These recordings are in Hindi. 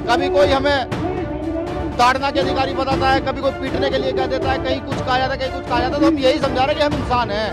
कभी कोई हमें ताड़ना के अधिकारी बताता है, कभी कोई पीटने के लिए कह देता है, कहीं कुछ कहा जाता है, कहीं कुछ कहा जाता है। तो हम यही समझा रहे हैं कि हम इंसान हैं।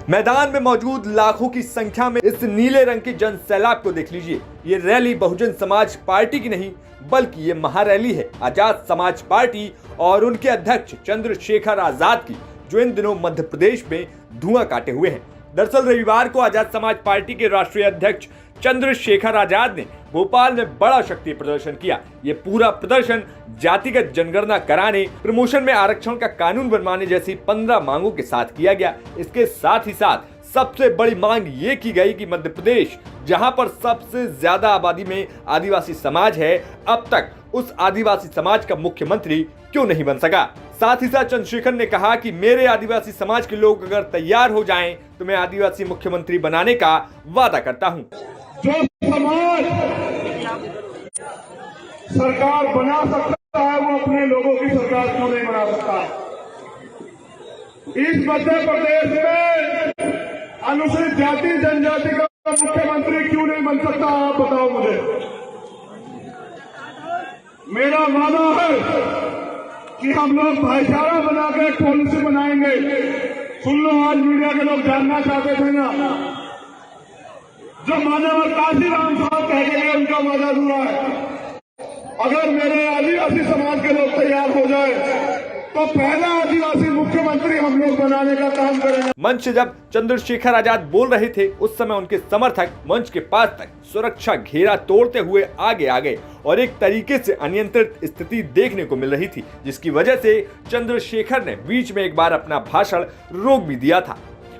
मैदान में मौजूद लाखों की संख्या में इस नीले रंग के जन सैलाब को देख लीजिए। ये रैली बहुजन समाज पार्टी की नहीं बल्कि ये महारैली है आजाद समाज पार्टी और उनके अध्यक्ष चंद्रशेखर आजाद की, जो इन दिनों मध्य प्रदेश में धुआं काटे हुए हैं। दरअसल रविवार को आजाद समाज पार्टी के राष्ट्रीय अध्यक्ष चंद्रशेखर आजाद ने भोपाल में बड़ा शक्ति प्रदर्शन किया। ये पूरा प्रदर्शन जातिगत जनगणना कराने, प्रमोशन में आरक्षण का कानून बनवाने जैसी 15 मांगों के साथ किया गया। इसके साथ ही साथ सबसे बड़ी मांग ये की गई कि मध्य प्रदेश, जहां पर सबसे ज्यादा आबादी में आदिवासी समाज है, अब तक उस आदिवासी समाज का मुख्यमंत्री क्यों नहीं बन सका। साथ ही साथ चंद्रशेखर ने कहा कि मेरे आदिवासी समाज के लोग अगर तैयार हो जाएं तो मैं आदिवासी मुख्यमंत्री बनाने का वादा करता हूं। जो समाज सरकार बना सकता है वो अपने लोगों की सरकार क्यों नहीं बना सकता। इस मध्य प्रदेश में अनुसूचित जाति जनजाति का मुख्यमंत्री क्यों नहीं बन सकता, आप बताओ मुझे। मेरा वादा है कि हम लोग भाईचारा बना के पॉलिसी बनाएंगे। सुन लो, आज मीडिया के लोग जानना चाहते थे ना, जो मानव काशीराम साहब कह के गए उनका वादा अधूरा है। अगर मेरे आदिवासी समाज के लोग तैयार हो जाए तो पहला आदिवासी मुख्यमंत्री हम लोग बनाने का काम करेंगे। मंच से जब चंद्रशेखर आजाद बोल रहे थे उस समय उनके समर्थक मंच के पास तक सुरक्षा घेरा तोड़ते हुए आगे आ गए और एक तरीके से अनियंत्रित स्थिति देखने को मिल रही थी, जिसकी वजह से चंद्रशेखर ने बीच में एक बार अपना भाषण रोक भी दिया था।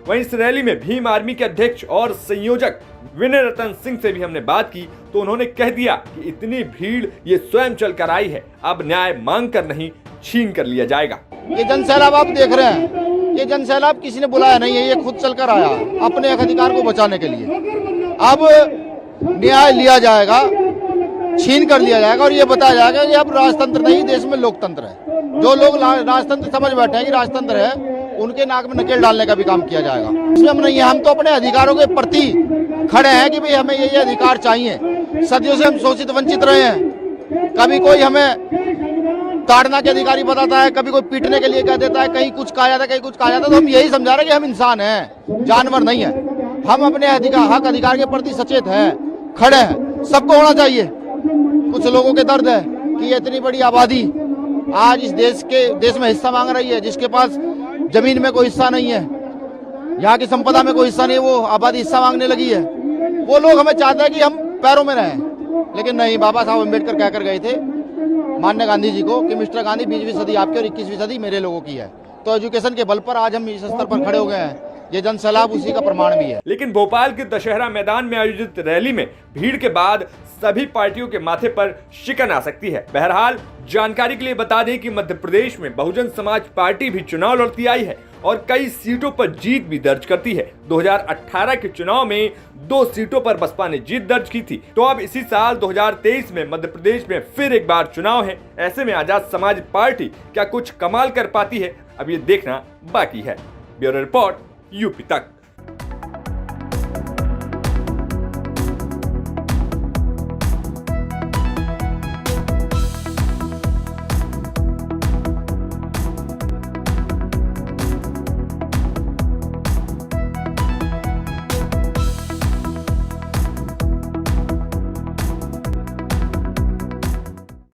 वहीं इस रैली में भीम आर्मी के अध्यक्ष और संयोजक विनय रतन सिंह से भी हमने बात की तो उन्होंने कह दिया कि इतनी भीड़ ये स्वयं चल कर आई है, अब न्याय मांग कर नहीं छीन कर लिया जाएगा। ये जन सैलाब आप देख रहे हैं, ये जन सैलाब किसी ने बुलाया नहीं है, ये खुद चलकर आया अपने अधिकार को बचाने के लिए। अब न्याय लिया जाएगा, छीन कर लिया जाएगा और ये बताया जाएगा कि अब राजतंत्र नहीं, देश में लोकतंत्र है। जो लोग राजतंत्र समझ बैठे हैं कि राजतंत्र है, उनके नाक में नकेल डालने का भी काम किया जाएगा। इसमें हम नहीं है, हम तो अपने अधिकारों के प्रति खड़े हैं कि भाई हमें ये अधिकार चाहिए। सदियों से हम शोषित वंचित रहे हैं। कभी कोई हमें ताड़ना के अधिकारी बताता है, कभी कोई पीटने के लिए कह देता है, कहीं कुछ कहा जाता है, कहीं कुछ कहा जाता है। तो हम यही समझा रहे हैं कि हम इंसान हैं, जानवर नहीं है। हम अपने हक अधिकार के प्रति सचेत हैं, खड़े हैं। सबको होना चाहिए। कुछ लोगों के दर्द है कि ये इतनी बड़ी आबादी आज इस देश में हिस्सा मांग रही है, जिसके पास जमीन में कोई हिस्सा नहीं है, यहाँ की संपदा में कोई हिस्सा नहीं है, वो आबादी हिस्सा मांगने लगी है। वो लोग हमें चाहते हैं कि हम पैरों में रहें, लेकिन नहीं। बाबा साहब अम्बेडकर कहकर गए थे माननीय गांधी जी को कि मिस्टर गांधी 20वीं सदी आपकी और 21वीं सदी मेरे लोगों की है। तो एजुकेशन के बल पर आज हम इस स्तर पर खड़े हो गए हैं। ये जन सैलाब उसी का प्रमाण भी है। लेकिन भोपाल के दशहरा मैदान में आयोजित रैली में भीड़ के बाद सभी पार्टियों के माथे पर शिकन आ सकती है। बहरहाल जानकारी के लिए बता दें कि मध्य प्रदेश में बहुजन समाज पार्टी भी चुनाव लड़ती आई है और कई सीटों पर जीत भी दर्ज करती है। 2018 के चुनाव में 2 सीटों पर बसपा ने जीत दर्ज की थी। तो अब इसी साल 2023 में मध्य प्रदेश में फिर एक बार चुनाव है। ऐसे में आजाद समाज पार्टी क्या कुछ कमाल कर पाती है, अब ये देखना बाकी है। ब्यूरो रिपोर्ट यूपी तक।